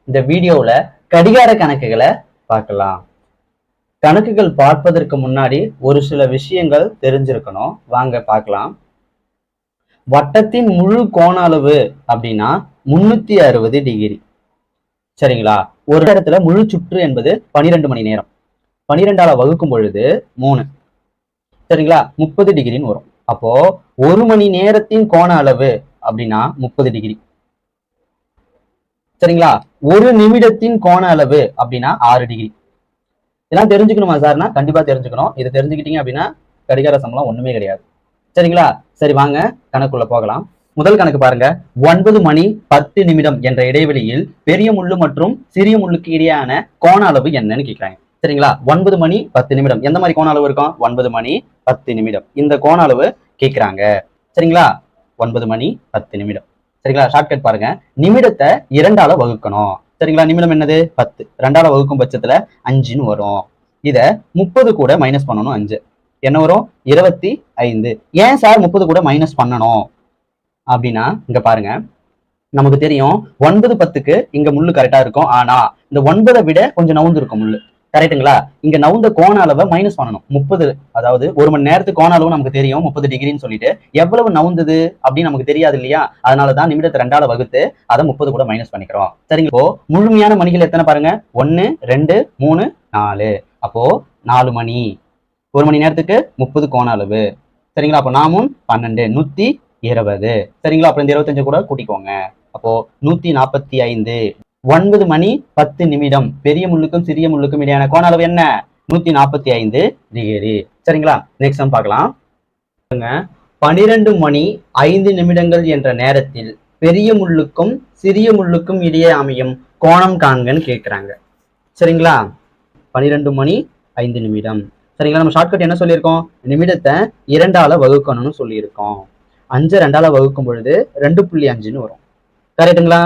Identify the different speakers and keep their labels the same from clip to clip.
Speaker 1: இந்த வீடியோல கடிகார கணக்குகளை பார்க்கலாம். கணக்குகள் பார்ப்பதற்கு முன்னாடி ஒரு சில விஷயங்கள் தெரிஞ்சிருக்கணும். வாங்க பார்க்கலாம். வட்டத்தின் முழு கோண அளவு அப்படின்னா 360 டிகிரி. சரிங்களா? ஒரு இடத்துல முழு சுற்று என்பது 12 மணி நேரம். 12ஆல வகுக்கும் பொழுது 3, சரிங்களா, 30 டிகிரின்னு வரும். அப்போ ஒரு மணி நேரத்தின் கோண அளவு அப்படின்னா 30 டிகிரி. சரிங்களா? ஒரு நிமிடத்தின் கோண அளவு அப்படின்னா 6 டிகிரி. இதெல்லாம் தெரிஞ்சுக்கணுமா சார்னா? கண்டிப்பா தெரிஞ்சுக்கணும். இது தெரிஞ்சுக்கிட்டீங்க அப்படின்னா கடிகார சம்பளம் ஒண்ணுமே கிடையாது. சரிங்களா? சரி, வாங்க கணக்குள்ள போகலாம். முதல் கணக்கு பாருங்க. 9 மணி 10 நிமிடம் என்ற இடைவெளியில் பெரிய முள்ளு மற்றும் சிறிய முள்ளுக்கு இடையான கோண அளவு என்னன்னு கேட்கிறாங்க. சரிங்களா? 9 மணி 10 நிமிடம் எந்த மாதிரி கோண அளவு இருக்கும்? 9 மணி 10 நிமிடம் இந்த கோண அளவு கேட்கிறாங்க. சரிங்களா? 9 மணி 10 நிமிடம். சரிங்களா? ஷார்ட்கட் பாருங்க. நிமிடத்தை 2ஆல வகுக்கணும். சரிங்களா? நிமிடம் என்னது? 10. 2ஆல வகுக்கும் பட்சத்துல 5ன்னு வரும். இத 30 கூட மைனஸ் பண்ணணும். 5 என்ன வரும்? 25. ஏன் சார் 30 கூட மைனஸ் பண்ணணும் அப்படின்னா, இங்க பாருங்க, நமக்கு தெரியும் 9 10க்கு இங்க முள்ளு கரெக்டா இருக்கும். ஆனா இந்த 9 விட கொஞ்சம் நவுந்து இருக்கும் முள்ளு. கரெக்டுங்களா? இங்க நவுந்த கோண அளவை மைனஸ் பண்ணணும். 30, அதாவது ஒரு மணி நேரத்துக்கு கோண அளவு நமக்கு தெரியும் 30 டிகிரின்னு சொல்லிட்டு, எவ்வளவு நவுந்தது அப்படின்னு நமக்கு தெரியாது இல்லையா? அதனாலதான் நிமிடத்தை 2ஆல வகுத்து அதை 30 கூட மைனஸ் பண்ணிக்கிறோம். சரிங்க. இப்போ முழுமையான மணிகள் எத்தனை பாருங்க? 1 2 3 4. அப்போ 4 மணி. ஒரு மணி நேரத்துக்கு 30 கோண அளவு. சரிங்களா? அப்போ 4 12 120. சரிங்களா? அப்புறம் இந்த 25 கூட கூட்டிக்கோங்க. அப்போ 145. 9 மணி 10 நிமிடம் பெரிய முள்ளுக்கும் சிறிய முள்ளுக்கும் இடையான கோண அளவு என்ன? 145 டிகிரி. சரிங்களா? நெக்ஸ்ட் சம் பார்க்கலாம். 12 மணி 5 நிமிடங்கள் என்ற நேரத்தில் பெரிய முள்ளுக்கும் சிறிய முள்ளுக்கும் இடையே அமையும் கோணம் காண்கன்னு கேட்கிறாங்க. சரிங்களா? 12 மணி 5 நிமிடம். சரிங்களா? நம்ம ஷார்ட்கட் என்ன சொல்லியிருக்கோம்? நிமிடத்தை 2ஆல வகுக்கணும்னு சொல்லியிருக்கோம். 5 2ஆல வகுக்கும் பொழுது 2.5ன்னு வரும். கரெக்டுங்களா?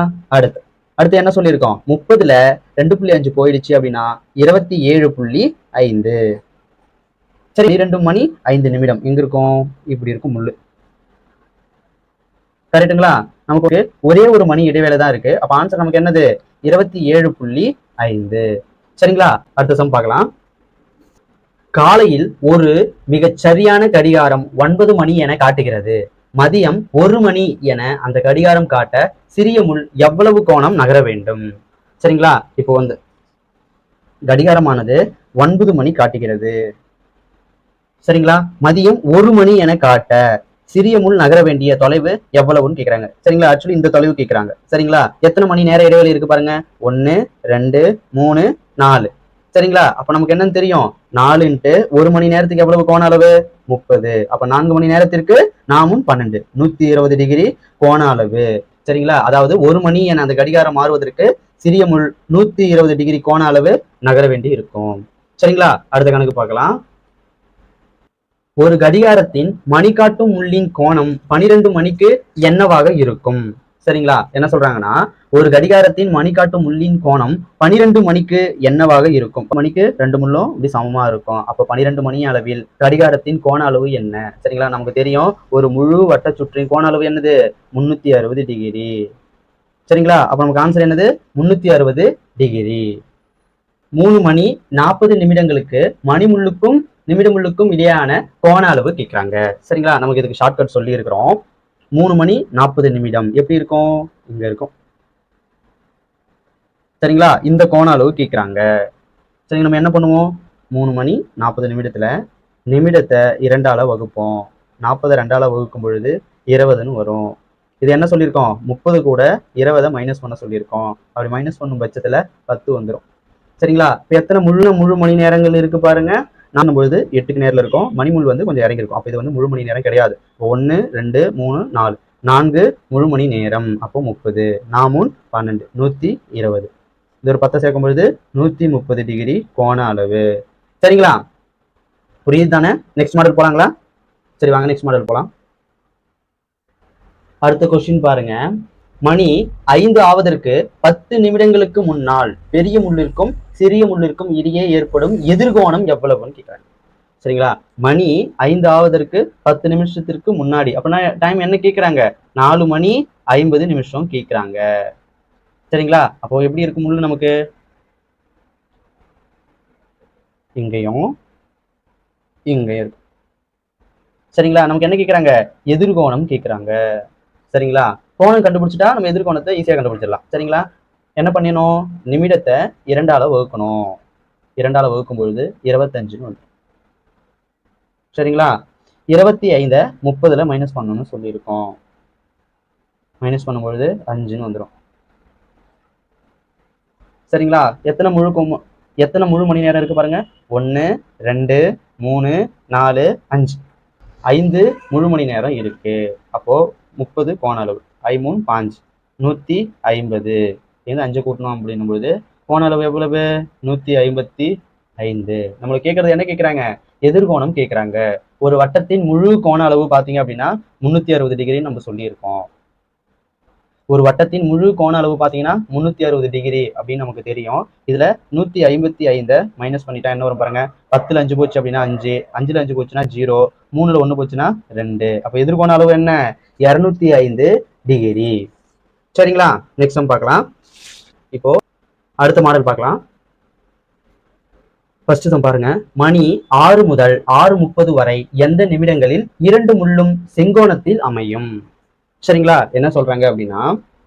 Speaker 1: அடுத்து என்ன சொல்லியிருக்கோம்? 30ல 2.5 போயிடுச்சு அப்படின்னா 27.5. சரி, 12 மணி 5 நிமிடம் எங்க இருக்கும்? இப்படி இருக்கும் முள்ளு. கரெக்டுங்களா? நமக்கு ஒரே ஒரு மணி இடைவேளை தான் இருக்கு. அப்ப ஆன்சர் நமக்கு என்னது? 27.5. சரிங்களா? அடுத்த சம் பார்க்கலாம். காலையில் ஒரு மிகச் சரியான கடிகாரம் 9 மணி என காட்டுகிறது. மதியம் 1 மணி என அந்த கடிகாரம் காட்ட சிறிய முள் எவ்வளவு கோணம் நகர வேண்டும்? சரிங்களா? இப்போ வந்து கடிகாரமானது 9 மணி காட்டுகிறது. சரிங்களா? மதியம் 1 மணி என காட்ட சிறிய முள் நகர வேண்டிய தொலைவு எவ்வளவுன்னு கேட்கறாங்க. சரிங்களா? ஆக்சுவலி இந்த தொலைவு கேட்கறாங்க. சரிங்களா? எத்தனை மணி நேர இடைவெளி இருக்கு பாருங்க. 1 2 3 4. சரிங்களா? அப்ப நமக்கு என்னன்னு தெரியும்? 4 × 1 மணி நேரத்துக்கு எவ்வளவு கோண அளவு? 30. அப்ப 4 மணி நேரத்திற்கு 4 12 120 டிகிரி கோண அளவு. சரிங்களா? அதாவது 1 மணி என அந்த கடிகாரம் மாறுவதற்கு சிறிய முள் 120 டிகிரி கோண அளவு நகர வேண்டி இருக்கும். சரிங்களா? அடுத்த கணக்கு பார்க்கலாம். ஒரு கடிகாரத்தின் மணிக்காட்டும் முள்ளின் கோணம் 12 மணிக்கு என்னவாக இருக்கும்? சரிங்களா? என்ன சொல்றாங்கன்னா, ஒரு கடிகாரத்தின் மணிக்காட்டும் முள்ளின் கோணம் 12 மணிக்கு என்னவாக இருக்கும்? மணிக்கு 2 முள்ளும் இப்படி சமமா இருக்கும். அப்ப 12 மணி அளவில் கடிகாரத்தின் கோண அளவு என்ன? சரிங்களா? நமக்கு தெரியும் ஒரு முழு வட்ட சுற்றின் கோண அளவு என்னது? 360 டிகிரி. சரிங்களா? அப்ப நமக்கு ஆன்சர் என்னது? 360 டிகிரி. 3 மணி 40 நிமிடங்களுக்கு மணி முள்ளுக்கும் நிமிட முள்ளுக்கும் இடையான கோண அளவு கேட்கிறாங்க. சரிங்களா? நமக்கு இதுக்கு ஷார்ட்கட் சொல்லி இருக்கிறோம். 3 மணி 40 நிமிடம் எப்படி இருக்கும்? இங்க இருக்கும். சரிங்களா? இந்த கோண அளவு கேட்கிறாங்க. சரி, நம்ம என்ன பண்ணுவோம்? 3 மணி 40 நிமிடத்துல நிமிடத்தை 2ஆல வகுப்போம். 40 2ஆல வகுக்கும் பொழுது 20ன்னு வரும். இது என்ன சொல்லியிருக்கோம்? 30 கூட 20 மைனஸ் பண்ண சொல்லியிருக்கோம். அப்படி மைனஸ் பண்ணும் பட்சத்துல 10 வந்துடும். சரிங்களா? இப்ப எத்தனை முழு மணி நேரங்கள் இருக்கு பாருங்க. நான் பொழுது 8க்கு நேரில் இருக்கும். மணிமுள் வந்து கொஞ்சம் இறங்கி இருக்கும். அப்போ இது வந்து முழு மணி நேரம் கிடையாது. 1 2 3 4 4 முழு மணி நேரம். அப்போ 30 4 12 120. இது ஒரு 10 சேர்க்கும் பொழுது 130 டிகிரி கோண அளவு. சரிங்களா? புரியுது தானே? நெக்ஸ்ட் மாடல் போலாங்களா? சரி, வாங்க நெக்ஸ்ட் மாடல் போலாம். அடுத்த கொஸ்டின் பாருங்க. மணி 5 ஆவதற்கு 10 நிமிடங்களுக்கு முன்னால் பெரிய முள்ளிற்கும் சிறிய முள்ளிற்கும் இடையே ஏற்படும் எதிர்கோணம் எவ்வளவுன்னு கேட்கிறாங்க. சரிங்களா? மணி 5 ஆவதற்கு 10 நிமிஷத்திற்கு முன்னாடி. அப்படின்னா டைம் என்ன கேட்கிறாங்க? 4 மணி 50 நிமிஷம் கேட்கிறாங்க. சரிங்களா? அப்போ எப்படி இருக்கும் முள்ளு நமக்கு? இங்கேயும் இங்கேயும் இருக்கு. சரிங்களா? நமக்கு என்ன கேட்குறாங்க? எதிர்கோணம் கேட்குறாங்க. சரிங்களா? கோணம் கண்டுபிடிச்சிட்டா நம்ம எதிர்கோணத்தை ஈஸியாக கண்டுபிடிச்சிடலாம். சரிங்களா? என்ன பண்ணணும்? நிமிடத்தை 2ஆல வகுக்கணும். 2ஆல வகுக்கும் பொழுது 25ன்னு வந்து. சரிங்களா? 25 30ல மைனஸ் பண்ணணும்னு சொல்லியிருக்கோம். மைனஸ் பண்ணும்பொழுது 5ன்னு வந்துடும். சரிங்களா? எத்தனை முழு மணி நேரம் இருக்கு பாருங்க. 1 2 3 4 5 5 முழு மணி நேரம் இருக்கு. அப்போ 30 கோண அளவு 5 3 5 150. இது 5 கூட்டணும் அப்படின்னும் பொழுது கோண அளவு எவ்வளவு? 155. நம்மளுக்கு கேட்கறது என்ன கேட்கறாங்க? எதிர்கோணம் கேட்கறாங்க. ஒரு வட்டத்தின் முழு கோண அளவு பாத்தீங்க அப்படின்னா 360 டிகிரி நம்ம சொல்லியிருக்கோம். ஒரு வட்டத்தின் முழு கோண அளவு பாத்தீங்கன்னா 360 டிகிரி அப்படின்னு நமக்கு தெரியும். இதுல 155 மைனஸ் பண்ணிட்டா என்ன வரும் பாருங்க. 10ல் 5 போச்சு அப்படின்னா 5, 5ல் 5 போச்சுன்னா 0, 3ல் 1 போச்சுன்னா 2. அப்ப எதிர்கோண அளவு என்ன? 205 டிகிரி. சரிங்களா? நெக்ஸ்ட் சம் பார்க்கலாம். இப்போ அடுத்த மாடல் பார்க்கலாம். ஃபர்ஸ்ட் சம் பாருங்க. மணி 6 முதல் 6:30 வரை எந்த நிமிடங்களில் 2 முள்ளும் செங்கோணத்தில் அமையும்? சரிங்களா? என்ன சொல்றாங்க அப்படின்னா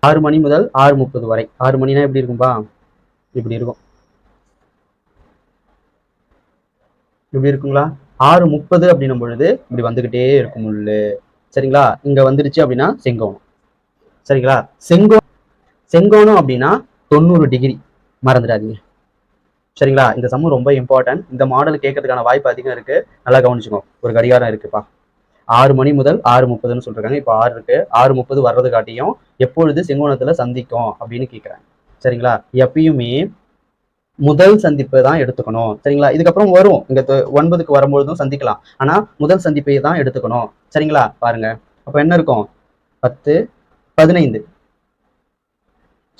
Speaker 1: 6 மணி முதல் 6:30 வரை. 6 மணினா எப்படி இருக்கும்பா? இப்படி இருக்கும். இப்படி இருக்குங்களா? 6:30 அப்படின்னும் பொழுது இப்படி வந்துகிட்டே இருக்கும் முள்ளு. சரிங்களா? இங்க வந்துருச்சு அப்படின்னா செங்கோணம். சரிங்களா? செங்கோணம் அப்படின்னா 90 டிகிரி. மறந்துடாதீங்க. சரிங்களா? இந்த சம்மு ரொம்ப இம்பார்ட்டன்ட். இந்த மாடல் கேட்கறதுக்கான வாய்ப்பு அதிகம் இருக்கு. நல்லா கவனிச்சுக்கோ. ஒரு கடிகாரம் இருக்குப்பா. 6 மணி முதல் 6:30ன்னு சொல்றாங்க. இப்போ 6 இருக்கு. 6:30 வர்றது காட்டியும் எப்பொழுது செங்கோணத்துல சந்திக்கும் அப்படின்னு கேட்கறாங்க. சரிங்களா? எப்பயுமே முதல் சந்திப்பை தான் எடுத்துக்கணும். சரிங்களா? இதுக்கப்புறம் வரும். இங்க 9க்கு வரும்பொழுதும் சந்திக்கலாம். ஆனா முதல் சந்திப்பை தான் எடுத்துக்கணும். சரிங்களா? பாருங்க. அப்ப என்ன இருக்கும்? 10 15.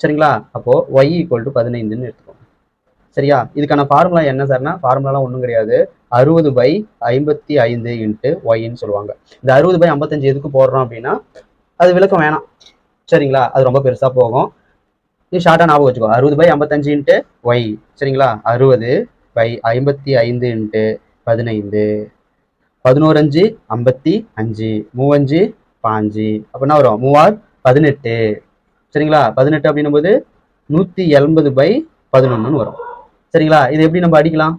Speaker 1: சரிங்களா? அப்போ y = 15ன்னு எடுத்துக்கோங்க. சரியா? இதுக்கான ஃபார்முலா என்ன சார்னா? ஃபார்முலாலாம் ஒன்றும் கிடையாது. 60/55 × yன்னு சொல்லுவாங்க. இந்த 60/55 எதுக்கு போடுறோம் அப்படின்னா அது விளக்கம் வேணாம். சரிங்களா? அது ரொம்ப பெருசா போகும். இது ஷார்ட்டா ஞாபகம் வச்சுக்கோ. 60/55 × y. சரிங்களா? 60/55 × 15. 11 5 55, 3 5 அப்ப என்ன வரும்? 3 18. சரிங்களா? 18 அப்படின்னும் போது 180/11 வரும். சரிங்களா? இது எப்படி நம்ம அடிக்கலாம்?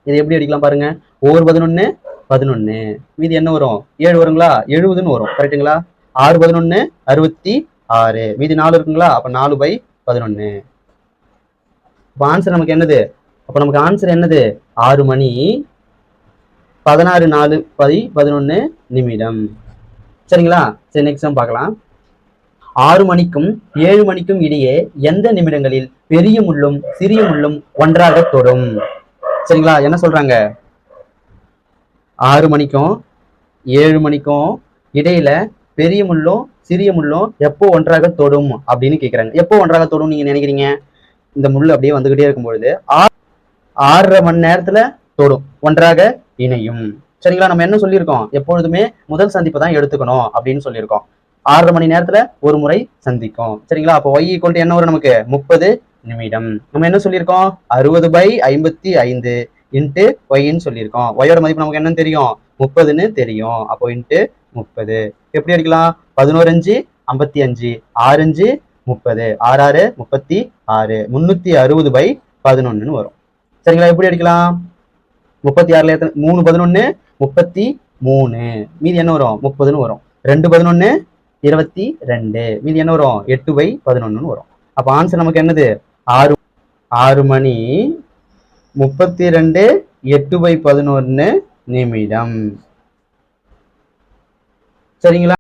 Speaker 1: இது எப்படி அடிக்கலாம் பாருங்க. ஒவ்வொரு 11 11. மீதி என்ன வரும்? 7 வருங்களா? 70ன்னு வரும். கரெக்டுங்களா? 6 11 66. மீதி 4 இருக்குங்களா? அப்ப 4/11. அப்ப ஆன்சர் நமக்கு என்னது? அப்ப நமக்கு ஆன்சர் என்னது? 6 மணி 16 4/11 நிமிடம். சரிங்களா? சரி, நெக்ஸ்ட் பார்க்கலாம். 6 மணிக்கும் 7 மணிக்கும் இடையே எந்த நிமிடங்களில் பெரிய முள்ளும் சிறிய முள்ளும் ஒன்றாக தொடும்? சரிங்களா? என்ன சொல்றாங்க? 6 மணிக்கும் 7 மணிக்கும் இடையில பெரிய முள்ளும் சிறிய முள்ளும் எப்போ ஒன்றாக தொடும் அப்படின்னு கேட்கறாங்க. எப்போ ஒன்றாக தொடும் நீங்க நினைக்கிறீங்க? இந்த முள்ளு அப்படியே வந்துகிட்டே இருக்கும் பொழுது 6.5 மணி நேரத்துல தொடும், ஒன்றாக இணையும். சரிங்களா? நம்ம என்ன சொல்லியிருக்கோம்? எப்பொழுதுமே முதல் சந்திப்பு தான் எடுத்துக்கணும் அப்படின்னு சொல்லியிருக்கோம். 6.5 மணி நேரத்துல ஒரு முறை சந்திக்கும். சரிங்களா? அப்போ y = என்ன வரும் நமக்கு? 30 நிமிடம். நம்ம என்ன சொல்லியிருக்கோம்? 60/55 × yன்னு சொல்லியிருக்கோம். y-யோட மதிப்பு நமக்கு என்னன்னு தெரியும்? 30ன்னு தெரியும். அப்போ × 30. எப்படி அடிக்கலாம்? 11 5 55, 6 5 30, 6 6 36, 360/11ன்னு வரும். சரிங்களா? எப்படி அடிக்கலாம்? 36ல 3 11 33. மீதி என்ன வரும்? 30ன்னு வரும். 2 11 22. மீதி என்ன வரும்? 8/11ன்னு வரும். அப்ப ஆன்சர் நமக்கு என்னது? 6 மணி 32 8/11 நிமிடம். சரிங்களா?